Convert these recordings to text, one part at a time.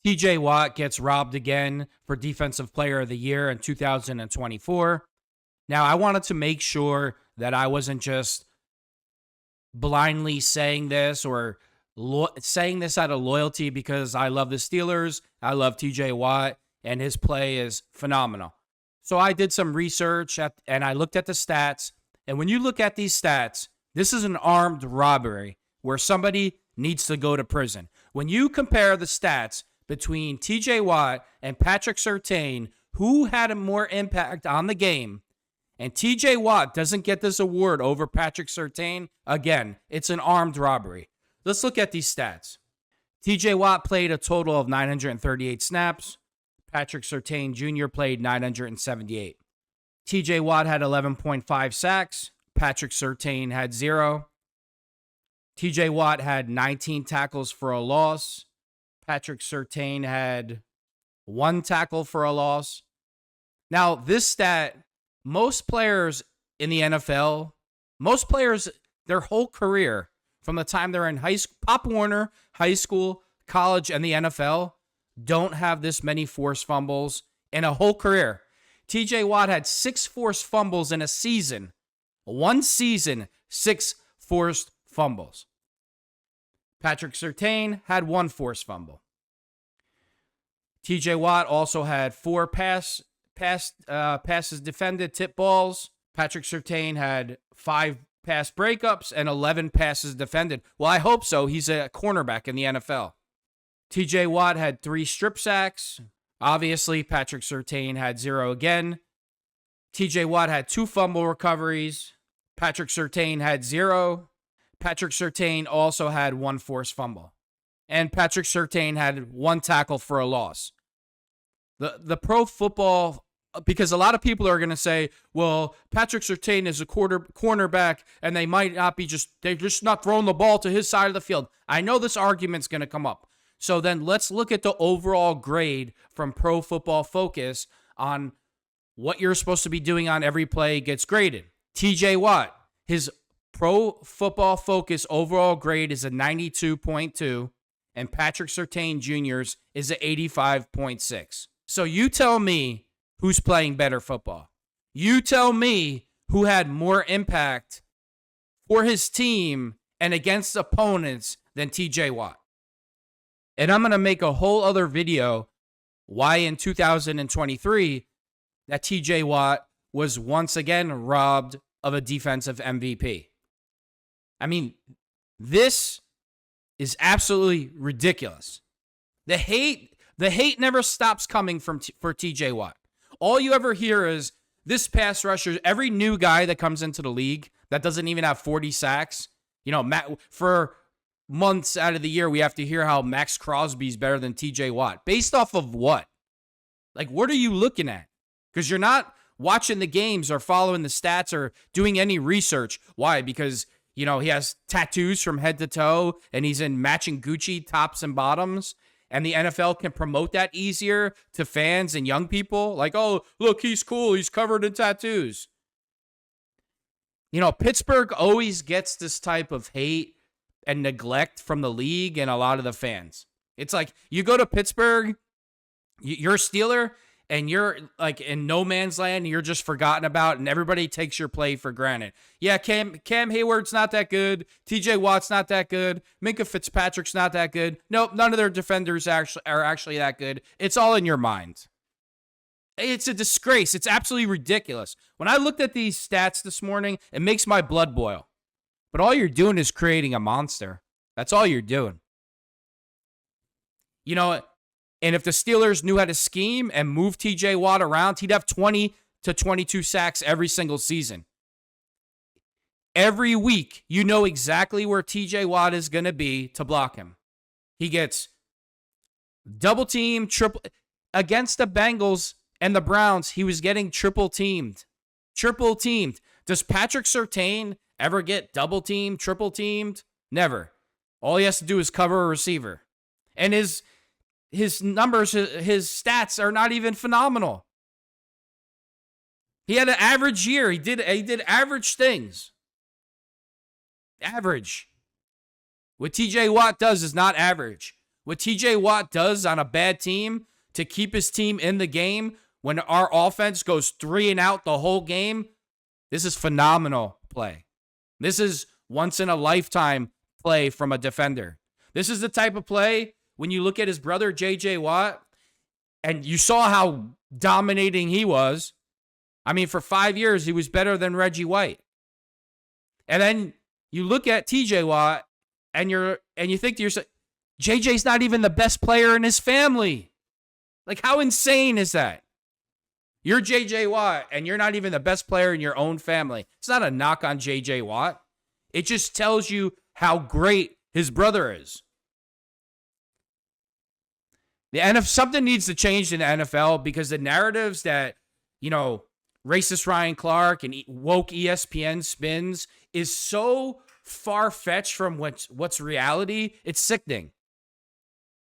TJ Watt gets robbed again for Defensive Player of the Year in 2024. Now, I wanted to make sure that I wasn't just blindly saying this or saying this out of loyalty because I love the Steelers, I love TJ Watt, and his play is phenomenal. So I did some research and I looked at the stats. And when you look at these stats, this is an armed robbery where somebody needs to go to prison. When you compare the stats between TJ Watt and Patrick Surtain, who had a more impact on the game, and TJ Watt doesn't get this award over Patrick Surtain, again, it's an armed robbery. Let's look at these stats. TJ Watt played a total of 938 snaps. Patrick Surtain Jr. played 978. TJ Watt had 11.5 sacks. Patrick Surtain had 0. TJ Watt had 19 tackles for a loss. Patrick Surtain had 1 tackle for a loss. Now, this stat, most players in the NFL, most players, their whole career, from the time they're in high school, Pop Warner, high school, college, and the NFL, don't have this many forced fumbles in a whole career. TJ Watt had 6 forced fumbles in a season. One season, 6 forced fumbles. Patrick Surtain had 1 forced fumble. TJ Watt also had 4 passes defended, tip balls. Patrick Surtain had 5 pass breakups and 11 passes defended. Well, I hope so. He's a cornerback in the NFL. TJ Watt had 3 strip sacks. Obviously, Patrick Surtain had 0 again. TJ Watt had 2 fumble recoveries. Patrick Surtain had 0. Patrick Surtain also had 1 forced fumble. And Patrick Surtain had 1 tackle for a loss. The pro football, because a lot of people are going to say, well, Patrick Surtain is a cornerback and they might not be they're just not throwing the ball to his side of the field. I know this argument's going to come up. So then let's look at the overall grade from Pro Football Focus on what you're supposed to be doing on every play gets graded. TJ Watt, his Pro Football Focus overall grade is a 92.2, and Patrick Surtain Jr.'s is a 85.6. So you tell me who's playing better football. You tell me who had more impact for his team and against opponents than TJ Watt. And I'm going to make a whole other video why in 2023 that TJ Watt was once again robbed of a defensive MVP. I mean, this is absolutely ridiculous. The hate never stops coming for TJ Watt. All you ever hear is this pass rusher, every new guy that comes into the league that doesn't even have 40 sacks, for months out of the year, we have to hear how Max Crosby's better than TJ Watt. Based off of what? Like, what are you looking at? Because you're not watching the games or following the stats or doing any research. Why? Because, he has tattoos from head to toe and he's in matching Gucci tops and bottoms. And the NFL can promote that easier to fans and young people. Like, oh, look, he's cool. He's covered in tattoos. Pittsburgh always gets this type of hate and neglect from the league and a lot of the fans. It's like you go to Pittsburgh, you're a Steeler, and you're like in no man's land, and you're just forgotten about, and everybody takes your play for granted. Yeah, Cam Hayward's not that good. TJ Watt's not that good. Minkah Fitzpatrick's not that good. Nope, none of their defenders are actually that good. It's all in your mind. It's a disgrace. It's absolutely ridiculous. When I looked at these stats this morning, it makes my blood boil. But all you're doing is creating a monster. That's all you're doing. And if the Steelers knew how to scheme and move TJ Watt around, he'd have 20 to 22 sacks every single season. Every week, you know exactly where TJ Watt is going to be to block him. He gets double team, triple. Against the Bengals and the Browns, he was getting triple teamed. Triple teamed. Does Patrick Surtain ever get double teamed, triple teamed? Never. All he has to do is cover a receiver. And his numbers, his stats are not even phenomenal. He had an average year. He did average things. Average. What TJ Watt does is not average. What TJ Watt does on a bad team to keep his team in the game when our offense goes 3 and out the whole game, this is phenomenal play. This is once in a lifetime play from a defender. This is the type of play when you look at his brother, JJ Watt, and you saw how dominating he was. I mean, for 5 years, he was better than Reggie White. And then you look at TJ Watt and you think to yourself, JJ's not even the best player in his family. Like, how insane is that? You're JJ Watt and you're not even the best player in your own family. It's not a knock on JJ Watt. It just tells you how great his brother is. Something needs to change in the NFL because the narratives that, racist Ryan Clark and woke ESPN spins is so far-fetched from what's reality. It's sickening.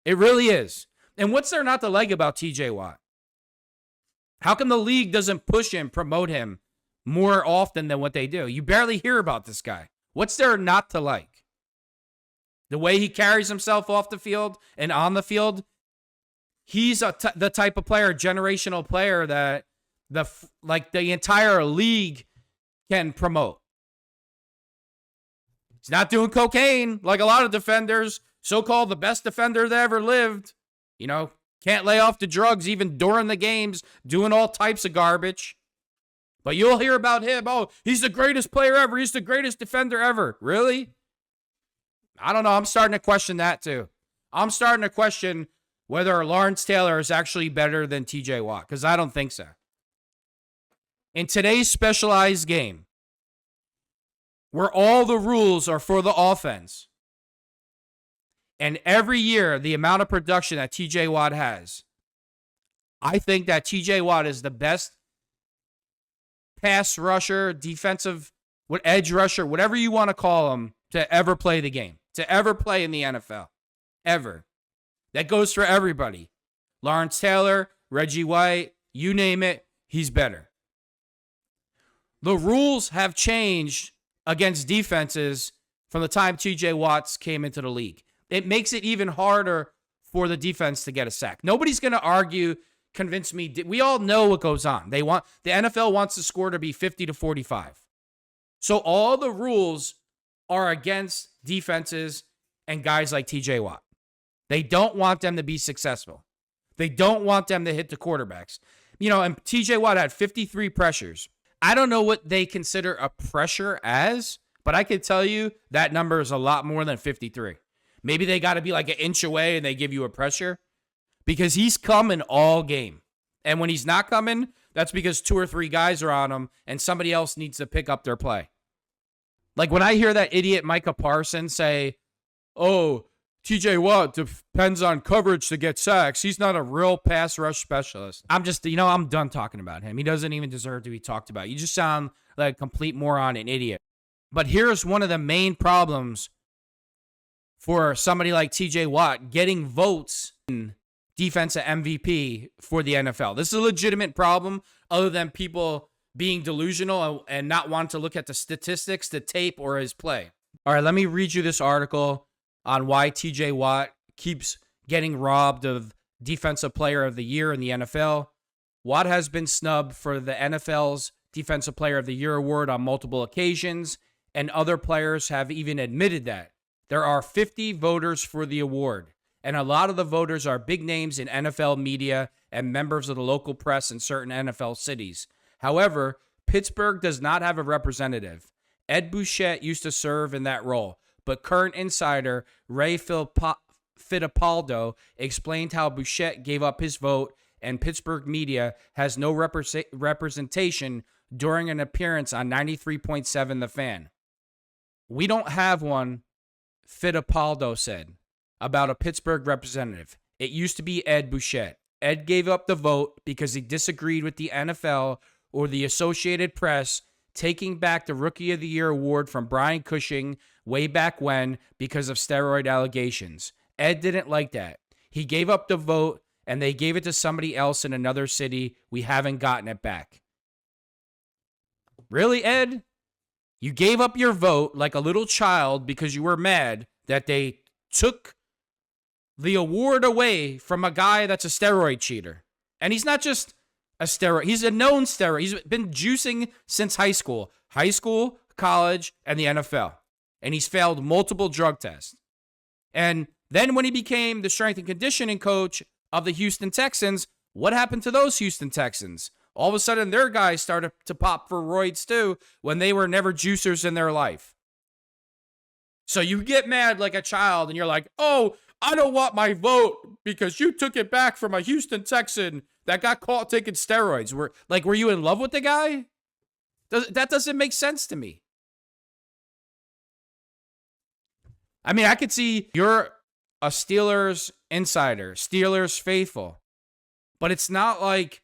It really is. And what's there not to like about TJ Watt? How come the league doesn't push him, promote him more often than what they do? You barely hear about this guy. What's there not to like? The way he carries himself off the field and on the field, he's the type of player, generational player that the entire league can promote. He's not doing cocaine like a lot of defenders, so-called the best defender that ever lived. Can't lay off the drugs even during the games, doing all types of garbage. But you'll hear about him. Oh, he's the greatest player ever. He's the greatest defender ever. Really? I don't know. I'm starting to question that too. I'm starting to question whether Lawrence Taylor is actually better than TJ Watt, because I don't think so. In today's specialized game, where all the rules are for the offense, and every year the amount of production that TJ Watt has, I think that TJ Watt is the best pass rusher, defensive, edge rusher, whatever you want to call him, to ever play the game, to ever play in the NFL, ever. That goes for everybody. Lawrence Taylor, Reggie White, you name it, he's better. The rules have changed against defenses from the time TJ Watts came into the league. It makes it even harder for the defense to get a sack. Nobody's going to convince me. We all know what goes on. The NFL wants the score to be 50-45. So all the rules are against defenses and guys like TJ Watt. They don't want them to be successful. They don't want them to hit the quarterbacks. And TJ Watt had 53 pressures. I don't know what they consider a pressure as, but I can tell you that number is a lot more than 53. Maybe they got to be like an inch away and they give you a pressure, because he's coming all game. And when he's not coming, that's because 2 or 3 guys are on him and somebody else needs to pick up their play. Like when I hear that idiot Micah Parsons say, oh, TJ Watt depends on coverage to get sacks. He's not a real pass rush specialist. I'm done talking about him. He doesn't even deserve to be talked about. You just sound like a complete moron and idiot. But here's one of the main problems for somebody like TJ Watt getting votes in defensive MVP for the NFL. This is a legitimate problem, other than people being delusional and not wanting to look at the statistics, the tape, or his play. All right, let me read you this article on why TJ Watt keeps getting robbed of Defensive Player of the Year in the NFL. Watt has been snubbed for the NFL's Defensive Player of the Year award on multiple occasions, and other players have even admitted that. There are 50 voters for the award, and a lot of the voters are big names in NFL media and members of the local press in certain NFL cities. However, Pittsburgh does not have a representative. Ed Bouchette used to serve in that role, but current insider Ray Fittipaldo explained how Bouchette gave up his vote and Pittsburgh media has no representation during an appearance on 93.7 The Fan. We don't have one, Fittipaldo said, about a Pittsburgh representative. It used to be Ed Bouchette. Ed gave up the vote because he disagreed with the NFL or the Associated Press taking back the Rookie of the Year award from Brian Cushing way back when because of steroid allegations. Ed didn't like that. He gave up the vote and they gave it to somebody else in another city. We haven't gotten it back. Really, Ed? You gave up your vote like a little child because you were mad that they took the award away from a guy that's a steroid cheater. And he's not just a steroid. He's a known steroid. He's been juicing since high school, college, and the NFL. And he's failed multiple drug tests. And then when he became the strength and conditioning coach of the Houston Texans, what happened to those Houston Texans? All of a sudden, their guys started to pop for roids too when they were never juicers in their life. So you get mad like a child and you're like, oh, I don't want my vote because you took it back from a Houston Texan that got caught taking steroids. Were you in love with the guy? That doesn't make sense to me. I mean, I could see you're a Steelers insider, Steelers faithful, but it's not like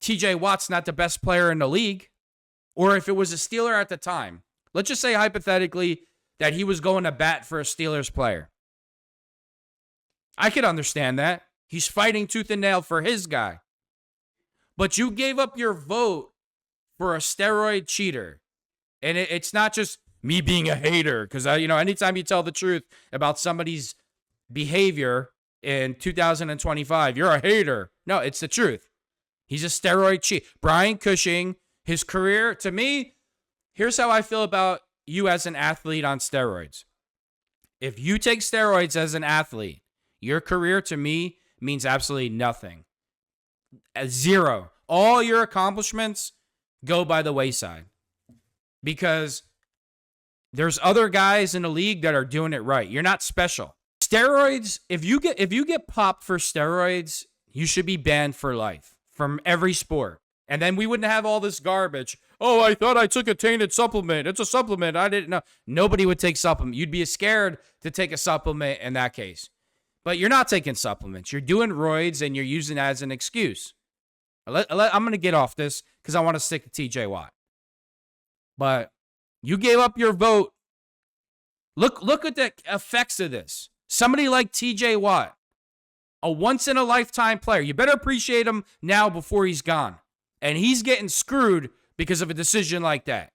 TJ Watt's not the best player in the league. Or if it was a Steeler at the time, let's just say hypothetically that he was going to bat for a Steelers player. I could understand that. He's fighting tooth and nail for his guy. But you gave up your vote for a steroid cheater. And it's not just me being a hater. Because, anytime you tell the truth about somebody's behavior in 2025, you're a hater. No, it's the truth. He's a steroid cheat. Brian Cushing, his career, to me, here's how I feel about you as an athlete on steroids. If you take steroids as an athlete, your career to me means absolutely nothing. Zero. All your accomplishments go by the wayside. Because there's other guys in the league that are doing it right. You're not special. Steroids, if you get popped for steroids, you should be banned for life from every sport. And then we wouldn't have all this garbage. Oh, I thought I took a tainted supplement. It's a supplement. I didn't know. Nobody would take supplement. You'd be scared to take a supplement in that case. But you're not taking supplements. You're doing roids and you're using it as an excuse. I'm going to get off this because I want to stick to TJ Watt. But you gave up your vote. Look at the effects of this. Somebody like TJ Watt, a once-in-a-lifetime player. You better appreciate him now before he's gone. And he's getting screwed because of a decision like that.